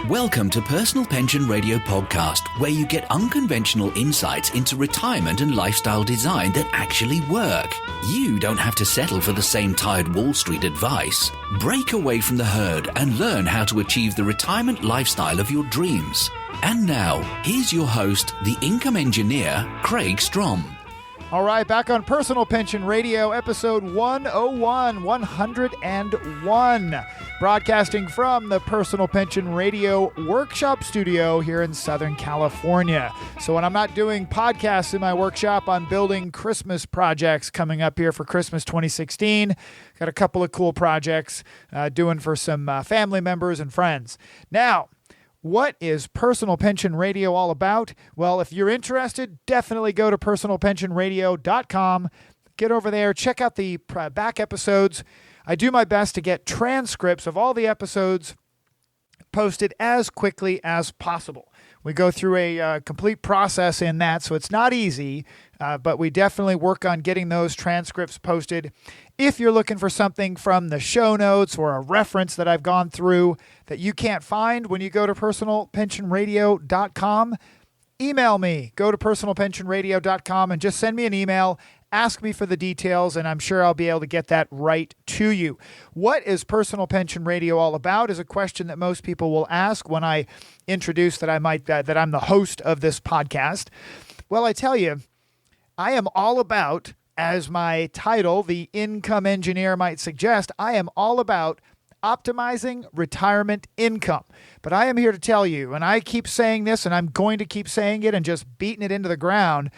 Welcome to Personal Pension Radio Podcast, where you get unconventional insights into retirement and lifestyle design that actually work. You don't have to settle for the same tired Wall Street advice. Break away from the herd and learn how to achieve the retirement lifestyle of your dreams. And now, here's your host, the income engineer, Kraig Strom. All right, back on Personal Pension Radio, episode 101, broadcasting from the Personal Pension Radio workshop studio here in Southern California. So when I'm not doing podcasts in my workshop, I'm building Christmas projects coming up here for Christmas 2016. Got a couple of cool projects doing for some family members and friends. Now, what is Personal Pension Radio all about? Well, if you're interested, definitely go to personalpensionradio.com. Get over there, check out the back episodes. I do my best to get transcripts of all the episodes posted as quickly as possible. We go through a complete process in that, so it's not easy, but we definitely work on getting those transcripts posted. If you're looking for something from the show notes or a reference that I've gone through that you can't find when you go to personalpensionradio.com, email me. Go to personalpensionradio.com and just send me an email. Ask me for the details, and I'm sure I'll be able to get that right to you. What is Personal Pension Radio all about is a question that most people will ask when I introduce that that I'm the host of this podcast. Well, I tell you, I am all about, as my title, the income engineer might suggest, I am all about optimizing retirement income. But I am here to tell you, and I keep saying this, and I'm going to keep saying it and just beating it into the ground,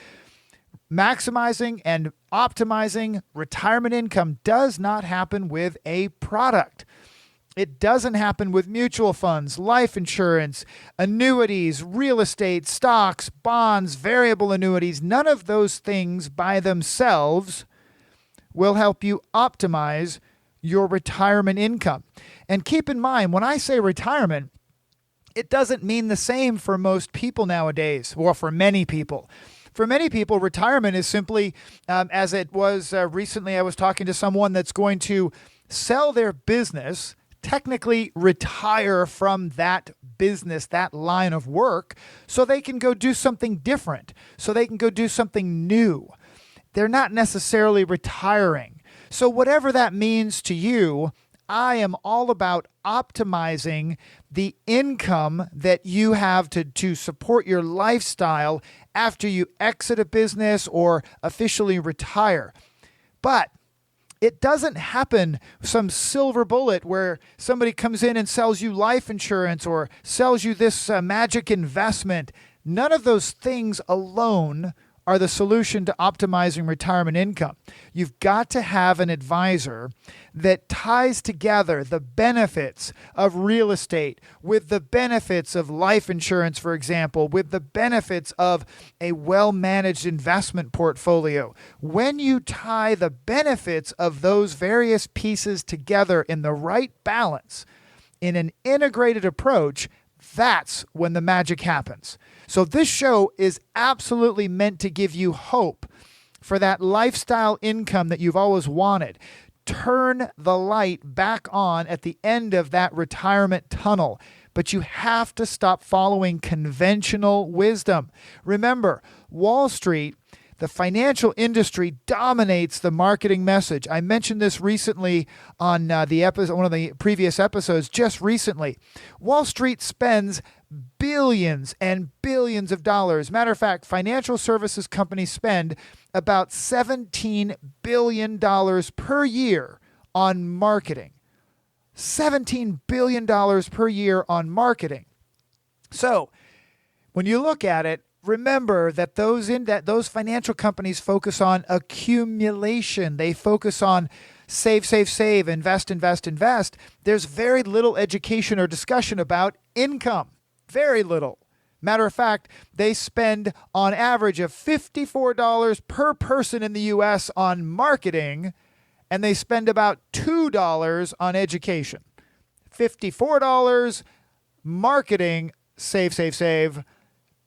maximizing and optimizing retirement income does not happen with a product. It doesn't happen with mutual funds, life insurance, annuities, real estate, stocks, bonds, variable annuities. None of those things by themselves will help you optimize your retirement income. And keep in mind, when I say retirement, it doesn't mean the same for most people nowadays, or for many people. For many people, retirement is simply, as it was recently, I was talking to someone that's going to sell their business, technically retire from that business, that line of work, so they can go do something different, so they can go do something new. They're not necessarily retiring. So whatever that means to you, I am all about optimizing the income that you have to support your lifestyle after you exit a business or officially retire. But it doesn't happen some silver bullet where somebody comes in and sells you life insurance or sells you this magic investment. None of those things alone are the solution to optimizing retirement income. You've got to have an advisor that ties together the benefits of real estate with the benefits of life insurance, for example, with the benefits of a well-managed investment portfolio. When you tie the benefits of those various pieces together in the right balance, in an integrated approach, that's when the magic happens. So this show is absolutely meant to give you hope for that lifestyle income that you've always wanted. Turn the light back on at the end of that retirement tunnel. But you have to stop following conventional wisdom. Remember, Wall Street, the financial industry, dominates the marketing message. I mentioned this recently on one of the previous episodes, just recently. Wall Street spends billions and billions of dollars. Matter of fact, financial services companies spend about $17 billion per year on marketing. $17 billion per year on marketing. So when you look at it, remember that those financial companies focus on accumulation. They focus on save, save, save, invest, invest, invest. There's very little education or discussion about income. Very little. Matter of fact, they spend on average of $54 per person in the U.S. on marketing, and they spend about $2 on education. $54 marketing, save, save, save.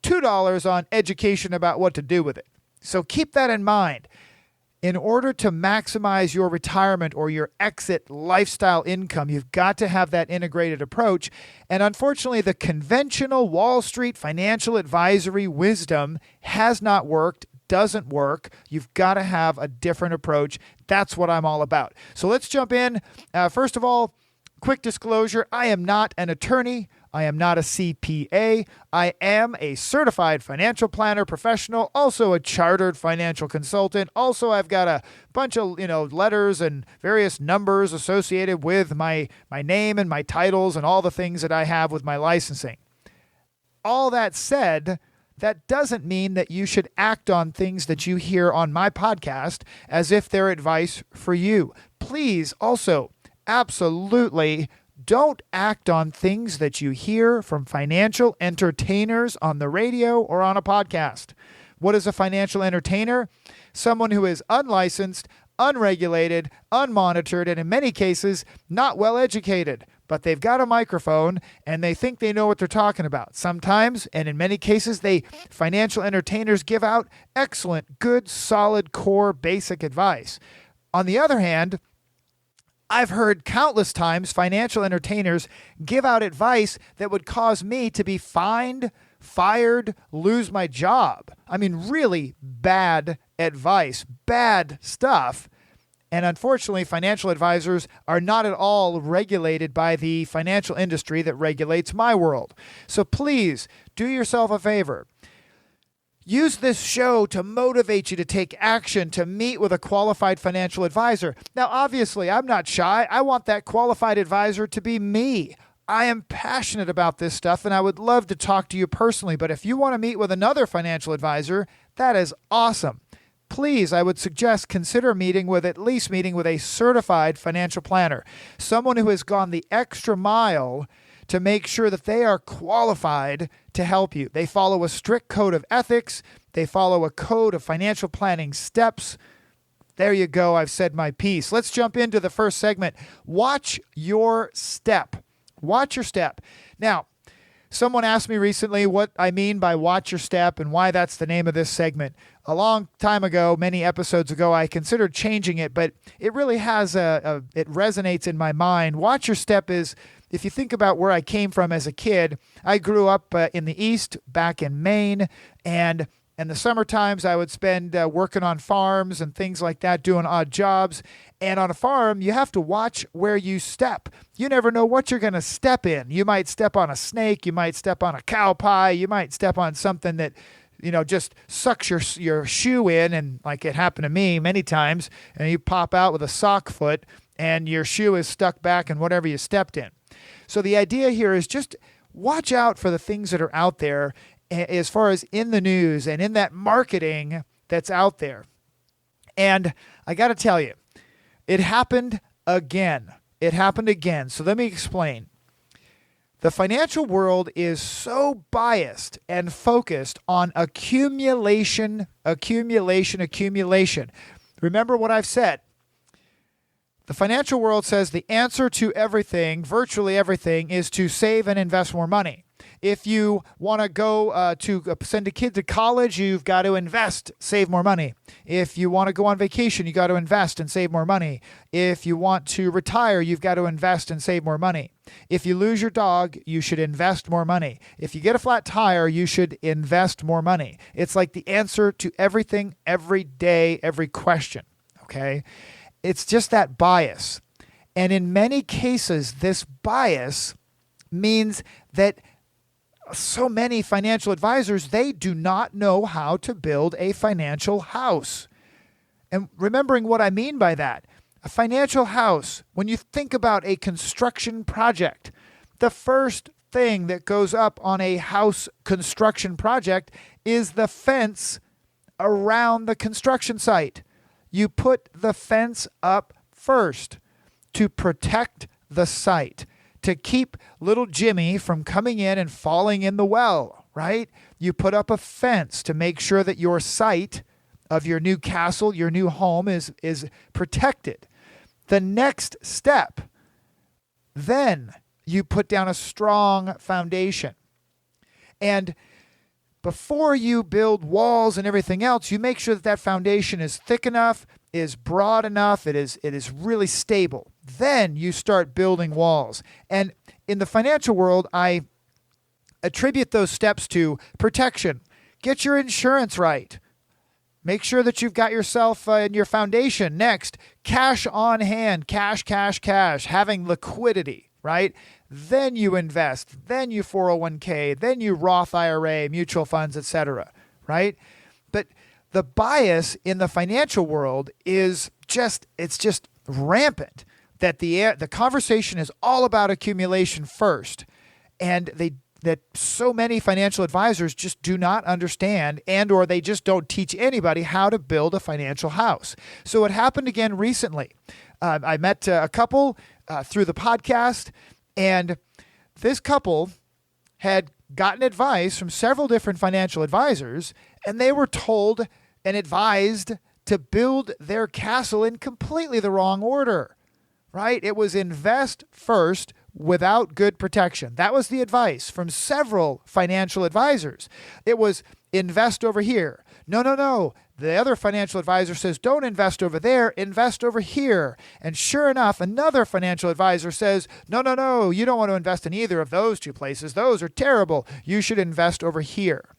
$2 on education about what to do with it. So keep that in mind. In order to maximize your retirement or your exit lifestyle income, you've got to have that integrated approach. And unfortunately, the conventional Wall Street financial advisory wisdom has not worked, doesn't work. You've got to have a different approach. That's what I'm all about. So let's jump in. First of all, quick disclosure, I am not an attorney. I am not a CPA. I am a certified financial planner professional, also a chartered financial consultant. Also, I've got a bunch of, letters and various numbers associated with my name and my titles and all the things that I have with my licensing. All that said, that doesn't mean that you should act on things that you hear on my podcast as if they're advice for you. Please also, absolutely, don't act on things that you hear from financial entertainers on the radio or on a podcast. What is a financial entertainer? Someone who is unlicensed, unregulated, unmonitored, and in many cases, not well educated. But they've got a microphone and they think they know what they're talking about. Sometimes, and in many cases, financial entertainers give out excellent, good, solid, core, basic advice. On the other hand, I've heard countless times financial entertainers give out advice that would cause me to be fined, fired, lose my job. I mean, really bad advice, bad stuff. And unfortunately, financial advisors are not at all regulated by the financial industry that regulates my world. So please do yourself a favor. Use this show to motivate you to take action, to meet with a qualified financial advisor. Now, obviously, I'm not shy. I want that qualified advisor to be me. I am passionate about this stuff, and I would love to talk to you personally. But if you want to meet with another financial advisor, that is awesome. Please, I would suggest consider meeting with a certified financial planner, someone who has gone the extra mile to make sure that they are qualified to help you. They follow a strict code of ethics. They follow a code of financial planning steps. There you go. I've said my piece. Let's jump into the first segment. Watch your step. Watch your step. Now, someone asked me recently what I mean by watch your step and why that's the name of this segment. A long time ago, many episodes ago, I considered changing it, but it really has it resonates in my mind. Watch your step is, if you think about where I came from as a kid, I grew up in the East, back in Maine, and in the summer times I would spend working on farms and things like that, doing odd jobs. And on a farm, you have to watch where you step. You never know what you're going to step in. You might step on a snake. You might step on a cow pie. You might step on something that, just sucks your shoe in. And like it happened to me many times, and you pop out with a sock foot and your shoe is stuck back in whatever you stepped in. So the idea here is just watch out for the things that are out there as far as in the news and in that marketing that's out there. And I got to tell you, it happened again. It happened again. So let me explain. The financial world is so biased and focused on accumulation. Remember what I've said. The financial world says the answer to everything, virtually everything, is to save and invest more money. If you want to go to send a kid to college, you've got to invest, save more money. If you want to go on vacation, you got to invest and save more money. If you want to retire, you've got to invest and save more money. If you lose your dog, you should invest more money. If you get a flat tire, you should invest more money. It's like the answer to everything, every day, every question, okay? It's just that bias. And in many cases, this bias means that so many financial advisors, they do not know how to build a financial house. And remembering what I mean by that, a financial house, when you think about a construction project, the first thing that goes up on a house construction project is the fence around the construction site. You put the fence up first to protect the site, to keep little Jimmy from coming in and falling in the well, right? You put up a fence to make sure that your site of your new castle, your new home is protected. The next step, then you put down a strong foundation. And before you build walls and everything else, you make sure that that foundation is thick enough is broad enough, it is really stable, then you start building walls. And in the financial world, I attribute those steps to protection. Get your insurance right. Make sure that you've got yourself in your foundation. Next, cash on hand, cash, having liquidity, right? Then you invest, then you 401k, then you Roth IRA, mutual funds, etc., right? But the bias in the financial world is just rampant, that the conversation is all about accumulation first. And that so many financial advisors just do not understand, and or they just don't teach anybody how to build a financial house. So it happened again recently. I met a couple through the podcast, and this couple had gotten advice from several different financial advisors, and they were told and advised to build their castle in completely the wrong order, right? It was invest first without good protection. That was the advice from several financial advisors. It was invest over here. No. The other financial advisor says, don't invest over there, invest over here. And sure enough, another financial advisor says, no, you don't want to invest in either of those two places. Those are terrible. You should invest over here.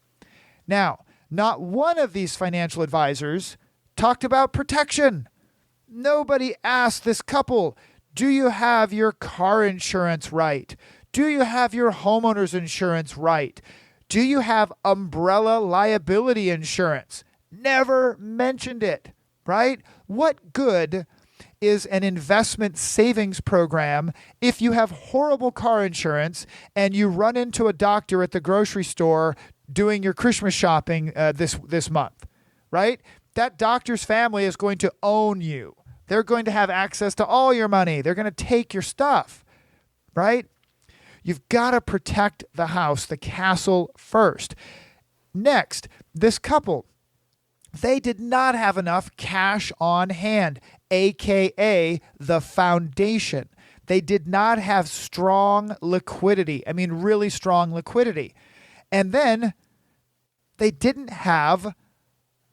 Now, not one of these financial advisors talked about protection. Nobody asked this couple, do you have your car insurance right? Do you have your homeowner's insurance right? Do you have umbrella liability insurance? Never mentioned it, right? What good is an investment savings program if you have horrible car insurance and you run into a doctor at the grocery store doing your Christmas shopping this month, right? That doctor's family is going to own you. They're going to have access to all your money. They're going to take your stuff, right? You've got to protect the house, the castle first. Next, this couple, they did not have enough cash on hand, aka the foundation. They did not have strong liquidity. I mean, really strong liquidity. And then they didn't have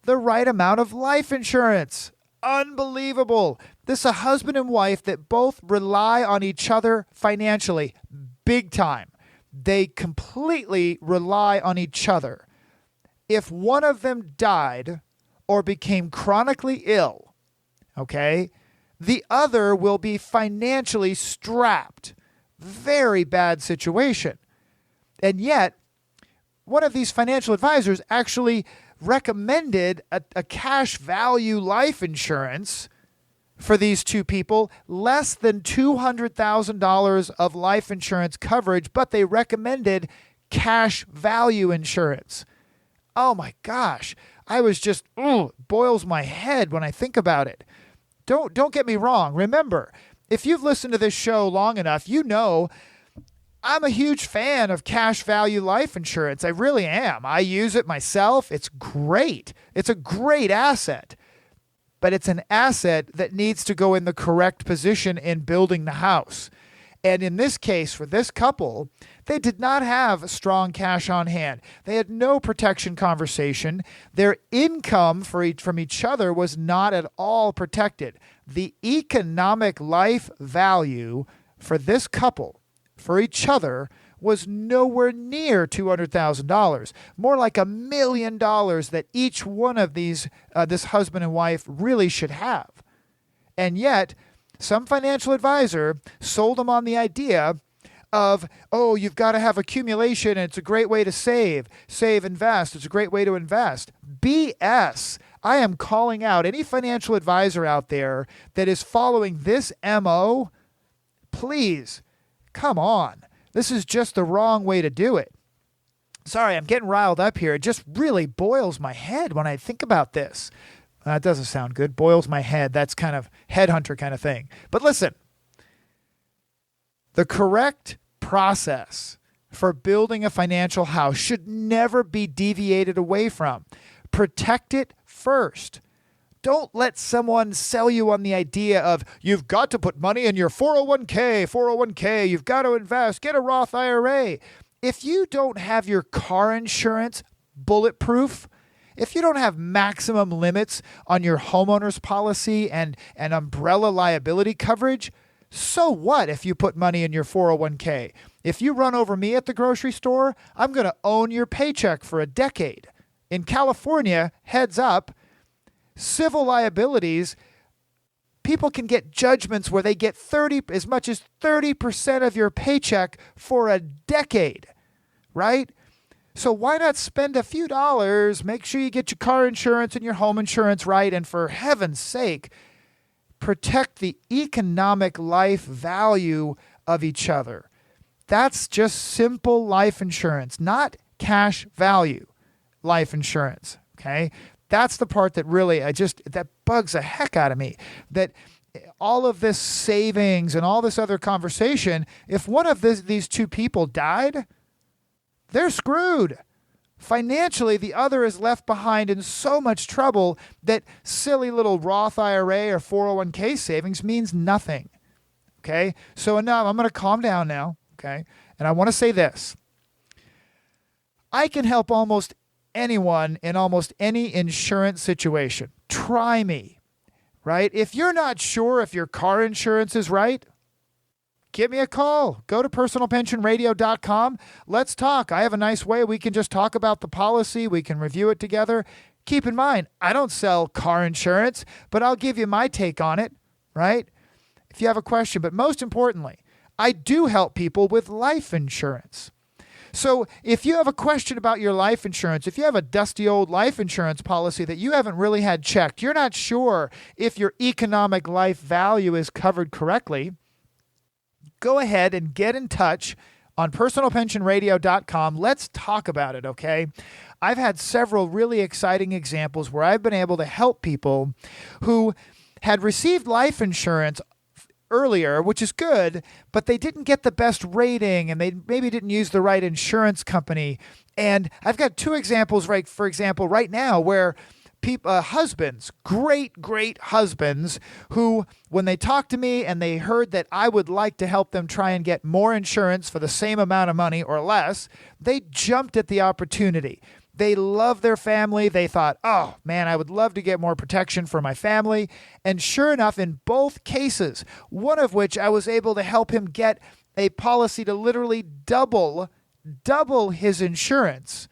the right amount of life insurance. Unbelievable. This is a husband and wife that both rely on each other financially, big time. They completely rely on each other. If one of them died or became chronically ill, okay, the other will be financially strapped. Very bad situation. And yet, one of these financial advisors actually recommended a cash value life insurance for these two people, less than $200,000 of life insurance coverage, but they recommended cash value insurance. Oh my gosh, I was just, boils my head when I think about it. Don't get me wrong. Remember, if you've listened to this show long enough, you know I'm a huge fan of cash value life insurance. I really am. I use it myself. It's great. It's a great asset. But it's an asset that needs to go in the correct position in building the house. And in this case, for this couple, they did not have strong cash on hand. They had no protection conversation. Their income from each other was not at all protected. The economic life value for this couple, for each other, was nowhere near $200,000, more like $1 million that each one of these, this husband and wife really should have. And yet, some financial advisor sold them on the idea of, you've got to have accumulation and it's a great way to save, invest. It's a great way to invest. BS. I am calling out any financial advisor out there that is following this MO. Please, come on. This is just the wrong way to do it. Sorry, I'm getting riled up here. It just really boils my head when I think about this. That doesn't sound good. Boils my head. That's kind of headhunter kind of thing. But listen, the correct process for building a financial house should never be deviated away from. Protect it first. Don't let someone sell you on the idea of you've got to put money in your 401k, you've got to invest, get a Roth IRA. If you don't have your car insurance bulletproof, If you don't have maximum limits on your homeowner's policy and umbrella liability coverage, so what if you put money in your 401k? If you run over me at the grocery store, I'm going to own your paycheck for a decade. In California, heads up, civil liabilities, people can get judgments where they get as much as 30% of your paycheck for a decade, right? So why not spend a few dollars, make sure you get your car insurance and your home insurance right, and for heaven's sake, protect the economic life value of each other. That's just simple life insurance, not cash value life insurance, okay? That's the part that really, that bugs the heck out of me, that all of this savings and all this other conversation, if one of these two people died, they're screwed. Financially, the other is left behind in so much trouble that silly little Roth IRA or 401k savings means nothing. Okay? So enough. I'm going to calm down now. Okay? And I want to say this. I can help almost anyone in almost any insurance situation. Try me. Right? If you're not sure if your car insurance is right, give me a call. Go to personalpensionradio.com. Let's talk. I have a nice way we can just talk about the policy. We can review it together. Keep in mind, I don't sell car insurance, but I'll give you my take on it, right? If you have a question. But most importantly, I do help people with life insurance. So if you have a question about your life insurance, if you have a dusty old life insurance policy that you haven't really had checked, you're not sure if your economic life value is covered correctly, go ahead and get in touch on personalpensionradio.com. Let's talk about it, okay? I've had several really exciting examples where I've been able to help people who had received life insurance earlier, which is good, but they didn't get the best rating and they maybe didn't use the right insurance company. And I've got two examples, right? For example, right now where husbands, great husbands who, when they talked to me and they heard that I would like to help them try and get more insurance for the same amount of money or less, they jumped at the opportunity. They love their family. They thought, oh man, I would love to get more protection for my family. And sure enough, in both cases, one of which I was able to help him get a policy to literally double his insurance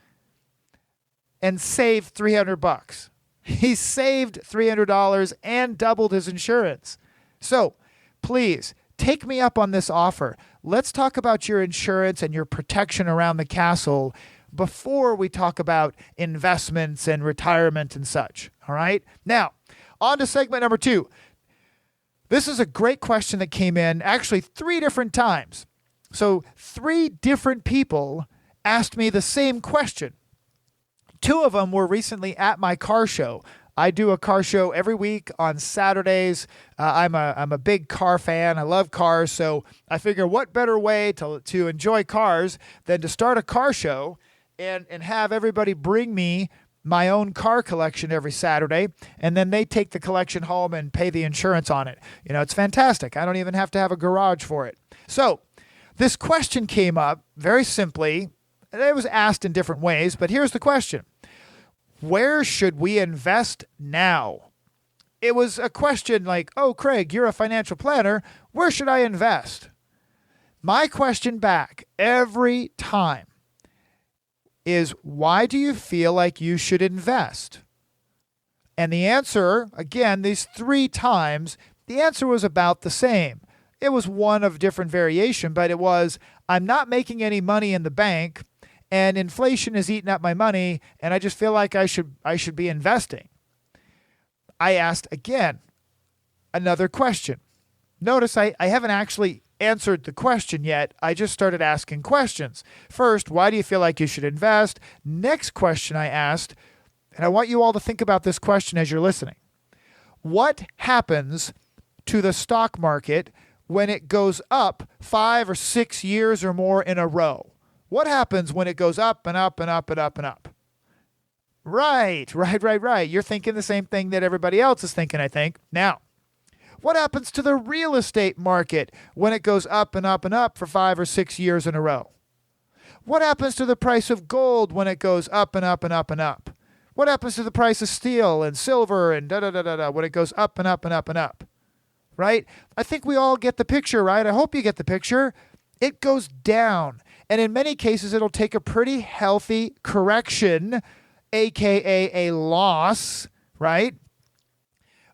and save $300. He saved $300 and doubled his insurance. So please take me up on this offer. Let's talk about your insurance and your protection around the castle before we talk about investments and retirement and such. All right. Now, on to segment number 2. This is a great question that came in actually 3 different times. So 3 different people asked me the same question. 2 of them were recently at my car show. I do a car show every week on Saturdays. I'm a big car fan. I love cars. So I figure what better way to enjoy cars than to start a car show and have everybody bring me my own car collection every Saturday, and then they take the collection home and pay the insurance on it. You know, it's fantastic. I don't even have to have a garage for it. So this question came up very simply. It was asked in different ways, but here's the question. Where should we invest now? It was a question like, oh, Kraig, you're a financial planner. Where should I invest? My question back every time is, why do you feel like you should invest? And the answer, again, these 3 times, the answer was about the same. It was one of different variation, but it was, I'm not making any money in the bank, and inflation is eating up my money, and I just feel like I should be investing. I asked again another question. Notice I haven't actually answered the question yet. I just started asking questions. First, why do you feel like you should invest? Next question I asked, and I want you all to think about this question as you're listening. What happens to the stock market when it goes up 5 or 6 years or more in a row? What happens when it goes up and up and up and up and up? Right. You're thinking the same thing that everybody else is thinking, I think. Now, what happens to the real estate market when it goes up and up and up for 5 or 6 years in a row? What happens to the price of gold when it goes up and up and up and up? What happens to the price of steel and silver and da-da-da-da-da when it goes up and up and up and up, right? I think we all get the picture, right? I hope you get the picture. It goes down. And in many cases, it'll take a pretty healthy correction, aka a loss, right?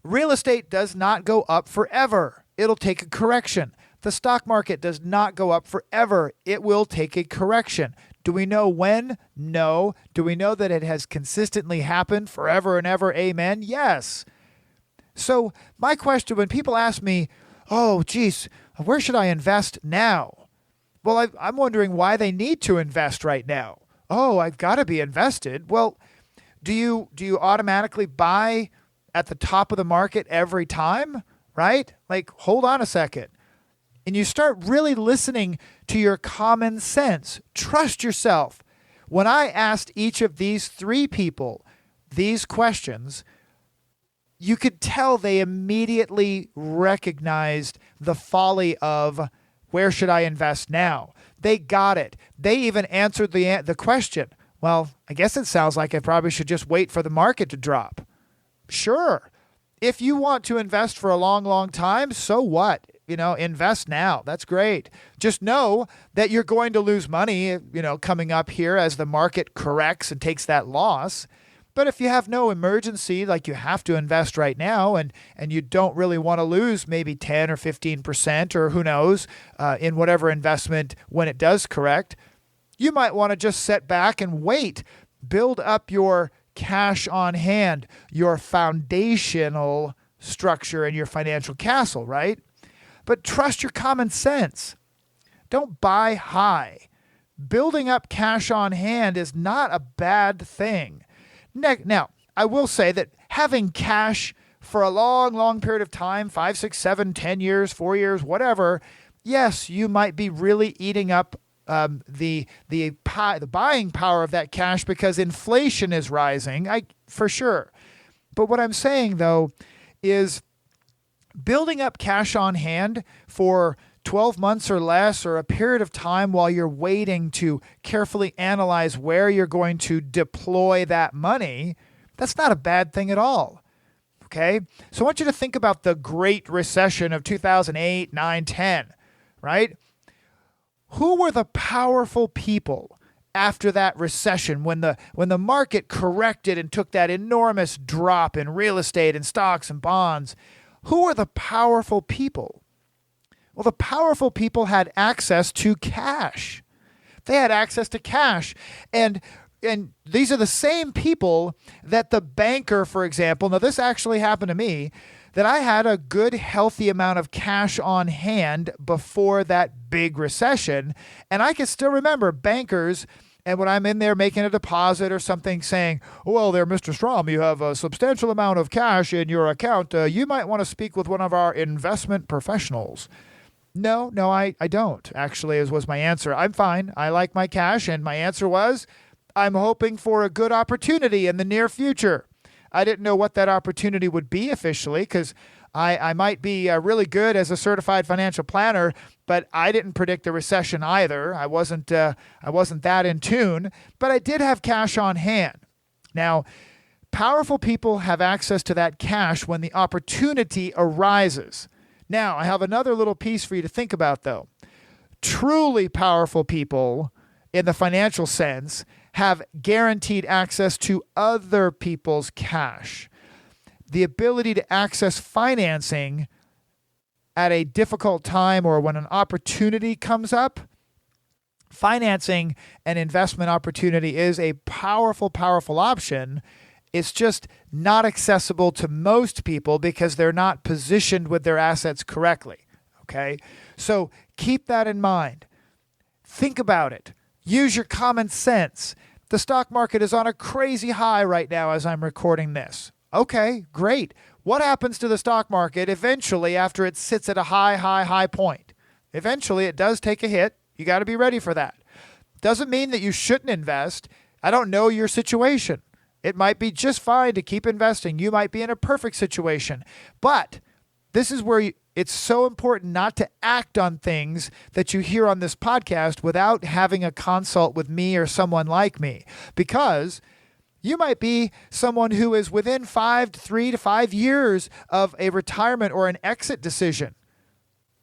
Real estate does not go up forever. It'll take a correction. The stock market does not go up forever. It will take a correction. Do we know when? No. Do we know that it has consistently happened forever and ever? Amen. Yes. So my question, when people ask me, oh, geez, where should I invest now? Well, I'm wondering why they need to invest right now. Oh, I've got to be invested. Well, do you automatically buy at the top of the market every time, right? Like, hold on a second. And you start really listening to your common sense. Trust yourself. When I asked each of these three people these questions, you could tell they immediately recognized the folly of, where should I invest now? They got it. They even answered the question. Well, I guess it sounds like I probably should just wait for the market to drop. Sure. If you want to invest for a long, long time, so what? Invest now. That's great. Just know that you're going to lose money, coming up here as the market corrects and takes that loss. But if you have no emergency, like you have to invest right now, and you don't really want to lose maybe 10 or 15% or who knows, in whatever investment when it does correct, you might want to just sit back and wait. Build up your cash on hand, your foundational structure and your financial castle, right? But trust your common sense. Don't buy high. Building up cash on hand is not a bad thing. Now, I will say that having cash for a long, long period of time, 5, 6, 7, 10 years, 4 years, whatever, yes, you might be really eating up the buying power of that cash because inflation is rising, for sure. But what I'm saying, though, is building up cash on hand for 12 months or less, or a period of time while you're waiting to carefully analyze where you're going to deploy that money, that's not a bad thing at all. Okay? So I want you to think about the Great Recession of 2008, 9, 10, right? Who were the powerful people after that recession when the market corrected and took that enormous drop in real estate and stocks and bonds? Who are the powerful people? Well, the powerful people had access to cash. They had access to cash. And these are the same people that the banker, for example, now this actually happened to me, that I had a good, healthy amount of cash on hand before that big recession. And I can still remember bankers, and when I'm in there making a deposit or something, saying, well, there, Mr. Strom, you have a substantial amount of cash in your account. You might want to speak with one of our investment professionals. No, I don't, actually, was my answer. I'm fine. I like my cash. And my answer was, I'm hoping for a good opportunity in the near future. I didn't know what that opportunity would be officially, because I might be really good as a certified financial planner, but I didn't predict a recession either. I wasn't that in tune, but I did have cash on hand. Now, powerful people have access to that cash when the opportunity arises. Now, I have another little piece for you to think about, though. Truly powerful people, in the financial sense, have guaranteed access to other people's cash. The ability to access financing at a difficult time or when an opportunity comes up. Financing an investment opportunity is a powerful, powerful option. It's just not accessible to most people because they're not positioned with their assets correctly. Okay? So keep that in mind. Think about it. Use your common sense. The stock market is on a crazy high right now as I'm recording this. Okay, great. What happens to the stock market eventually after it sits at a high point? Eventually it does take a hit. You got to be ready for that. Doesn't mean that you shouldn't invest. I don't know your situation. It might be just fine to keep investing. You might be in a perfect situation. But this is where it's so important not to act on things that you hear on this podcast without having a consult with me or someone like me. Because You might be someone who is within 3 to 5 years of a retirement or an exit decision.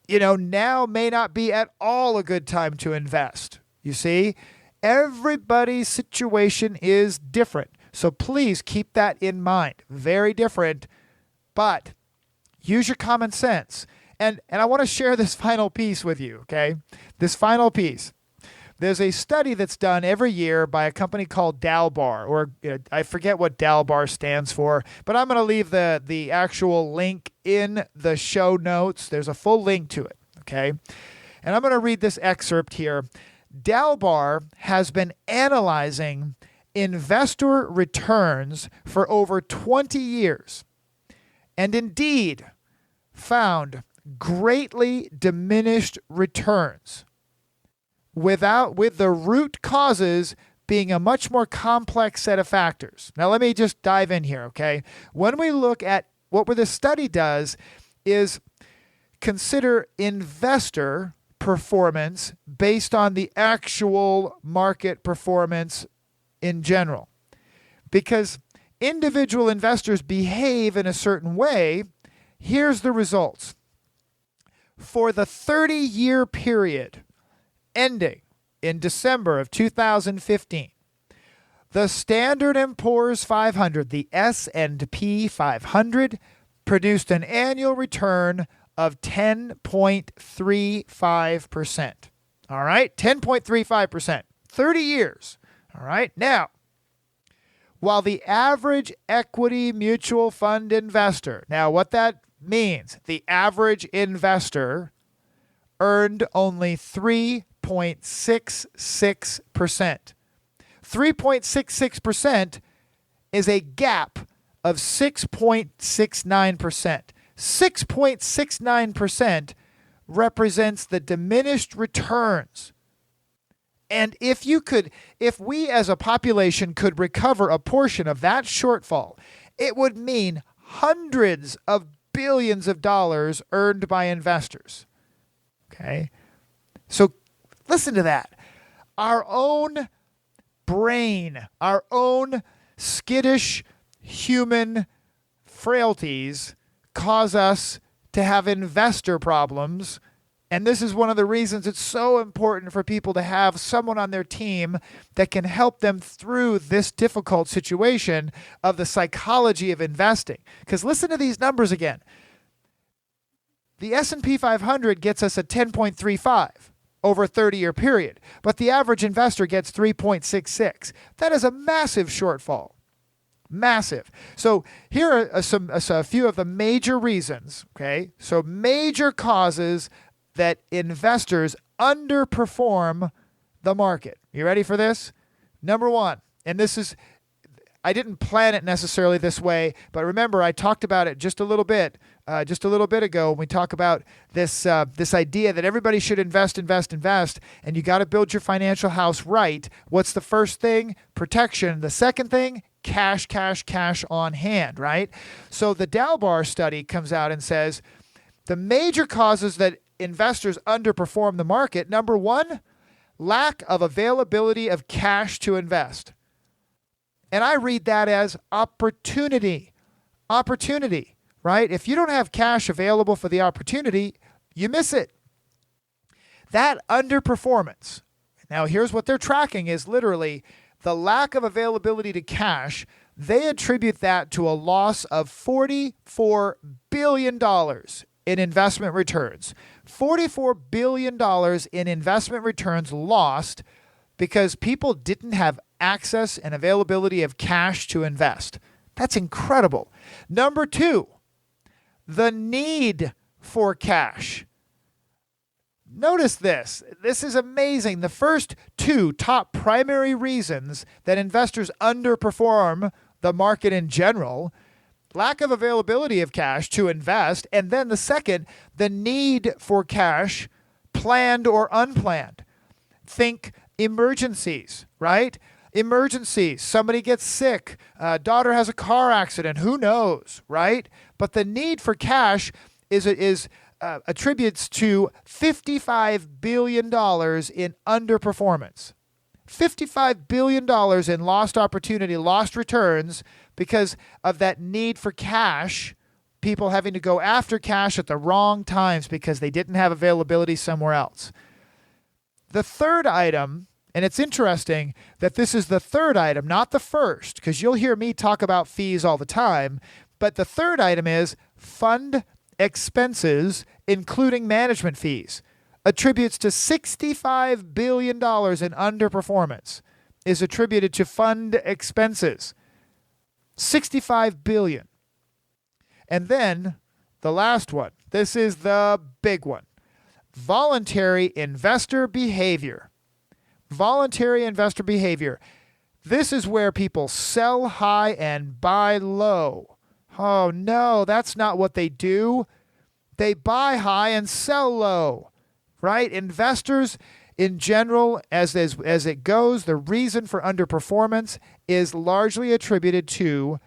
Now may not be at all a good time to invest. You see, everybody's situation is different. So please keep that in mind. Very different, but use your common sense. And I want to share this final piece with you, okay? This final piece. There's a study that's done every year by a company called Dalbar, or I forget what Dalbar stands for, but I'm going to leave the actual link in the show notes. There's a full link to it, okay? And I'm going to read this excerpt here. Dalbar has been analyzing investor returns for over 20 years and indeed found greatly diminished returns with the root causes being a much more complex set of factors. Now, let me just dive in here, okay? When we look at what this study does is consider investor performance based on the actual market performance in general. Because individual investors behave in a certain way, here's the results. For the 30-year period ending in December of 2015, the Standard & Poor's 500, the S&P 500, produced an annual return of 10.35%. All right, 10.35%, 30 years. All right, now, while the average equity mutual fund investor, now what that means, the average investor earned only 3.66%. 3.66% is a gap of 6.69%. 6.69% represents the diminished returns. And if we as a population could recover a portion of that shortfall, it would mean hundreds of billions of dollars earned by investors. Okay? So listen to that. Our own brain, our own skittish human frailties cause us to have investor problems. And this is one of the reasons it's so important for people to have someone on their team that can help them through this difficult situation of the psychology of investing. Because listen to these numbers again. The S&P 500 gets us a 10.35 over a 30-year period, but the average investor gets 3.66. That is a massive shortfall. Massive. So here are a few of the major reasons, okay? So major causes that investors underperform the market. You ready for this? Number one, and this is, I didn't plan it necessarily this way, but remember I talked about it just a little bit ago when we talk about this idea that everybody should invest, and you got to build your financial house right. What's the first thing? Protection. The second thing? Cash on hand, right? So the Dalbar study comes out and says the major causes that investors underperform the market, number one, lack of availability of cash to invest. And I read that as opportunity, right? If you don't have cash available for the opportunity, you miss it. That underperformance. Now, here's what they're tracking is literally the lack of availability to cash. They attribute that to a loss of $44 billion in investment returns. $44 billion in investment returns lost because people didn't have access and availability of cash to invest. That's incredible. Number two, the need for cash. Notice this. This is amazing. The first two top primary reasons that investors underperform the market in general: lack of availability of cash to invest, and then the second, the need for cash, planned or unplanned. Think emergencies, right? Emergencies. Somebody gets sick. Daughter has a car accident. Who knows, right? But the need for cash attributes to $55 billion in underperformance. $55 billion in lost opportunity, lost returns because of that need for cash, people having to go after cash at the wrong times because they didn't have availability somewhere else. The third item, and it's interesting that this is the third item, not the first, because you'll hear me talk about fees all the time, but the third item is fund expenses, including management fees. Attributes to $65 billion in underperformance is attributed to fund expenses. $65 billion. And then the last one. This is the big one. Voluntary investor behavior. Voluntary investor behavior. This is where people sell high and buy low. Oh no, that's not what they do. They buy high and sell low. Right? Investors in general, as it goes, the reason for underperformance is largely attributed to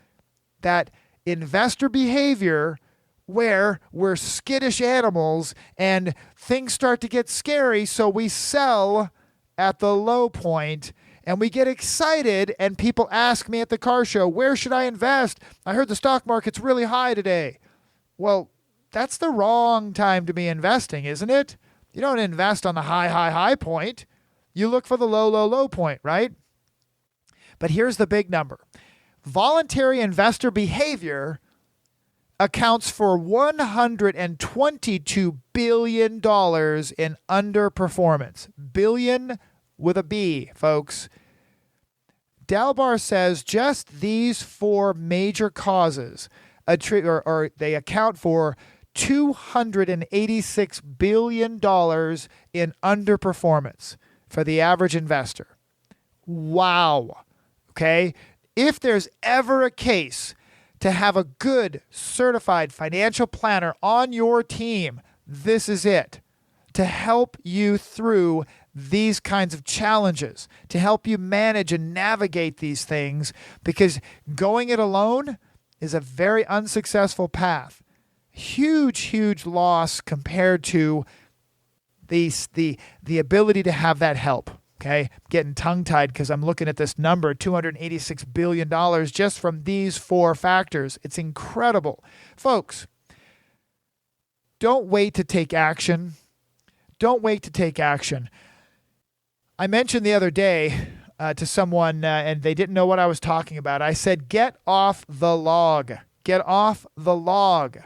that investor behavior where we're skittish animals and things start to get scary, so we sell at the low point and we get excited and people ask me at the car show, where should I invest? I heard the stock market's really high today. Well, that's the wrong time to be investing, isn't it? You don't invest on the high point. You look for the low point, right? But here's the big number. Voluntary investor behavior accounts for $122 billion in underperformance. Billion with a B, folks. Dalbar says just these four major causes they account for $286 billion in underperformance for the average investor. Wow. Okay? If there's ever a case to have a good certified financial planner on your team, this is it. To help you through these kinds of challenges, to help you manage and navigate these things, because going it alone is a very unsuccessful path. Huge loss compared to the ability to have that help. Okay, I'm getting tongue-tied because I'm looking at this number, $286 billion just from these four factors. It's incredible. Folks, don't wait to take action. Don't wait to take action. I mentioned the other day to someone, and they didn't know what I was talking about. I said, get off the log. Get off the log.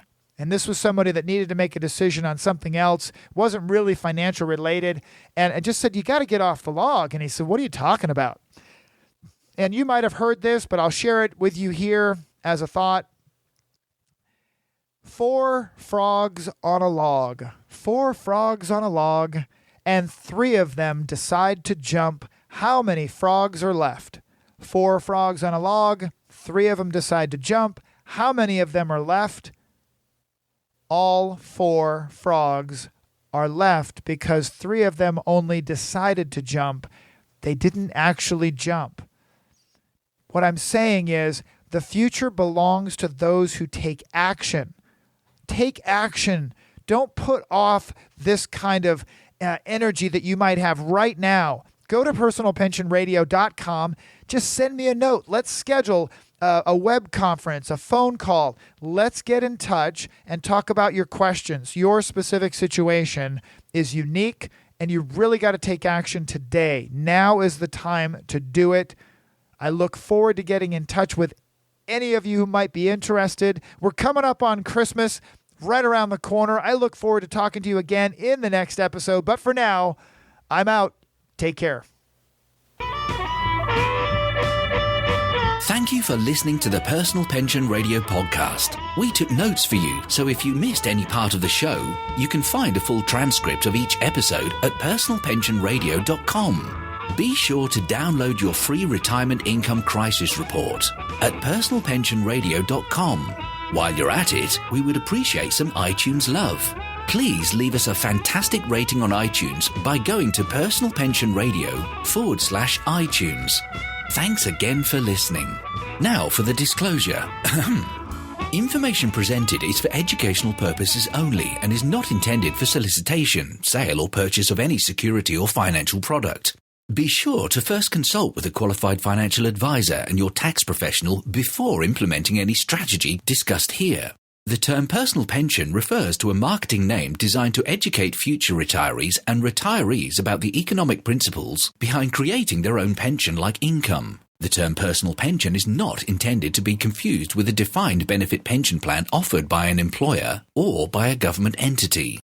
And this was somebody that needed to make a decision on something else, wasn't really financial related. And I just said, you got to get off the log. And he said, what are you talking about? And you might have heard this, but I'll share it with you here as a thought. 4 frogs on a log. 4 frogs on a log, and 3 of them decide to jump. How many frogs are left? 4 frogs on a log, 3 of them decide to jump. How many of them are left? All 4 frogs are left because 3 of them only decided to jump. They didn't actually jump. What I'm saying is the future belongs to those who take action. Take action. Don't put off this kind of energy that you might have right now. Go to personalpensionradio.com. Just send me a note. Let's schedule a web conference, a phone call. Let's get in touch and talk about your questions. Your specific situation is unique, and you really got to take action today. Now is the time to do it. I look forward to getting in touch with any of you who might be interested. We're coming up on Christmas, right around the corner. I look forward to talking to you again in the next episode. But for now, I'm out. Take care. Thank you for listening to the Personal Pension Radio podcast. We took notes for you, so if you missed any part of the show, you can find a full transcript of each episode at personalpensionradio.com. Be sure to download your free retirement income crisis report at personalpensionradio.com. While you're at it, we would appreciate some iTunes love. Please leave us a fantastic rating on iTunes by going to personalpensionradio.com/iTunes. Thanks again for listening. Now for the disclosure. Information presented is for educational purposes only and is not intended for solicitation, sale or purchase of any security or financial product. Be sure to first consult with a qualified financial advisor and your tax professional before implementing any strategy discussed here. The term personal pension refers to a marketing name designed to educate future retirees and retirees about the economic principles behind creating their own pension-like income. The term personal pension is not intended to be confused with a defined benefit pension plan offered by an employer or by a government entity.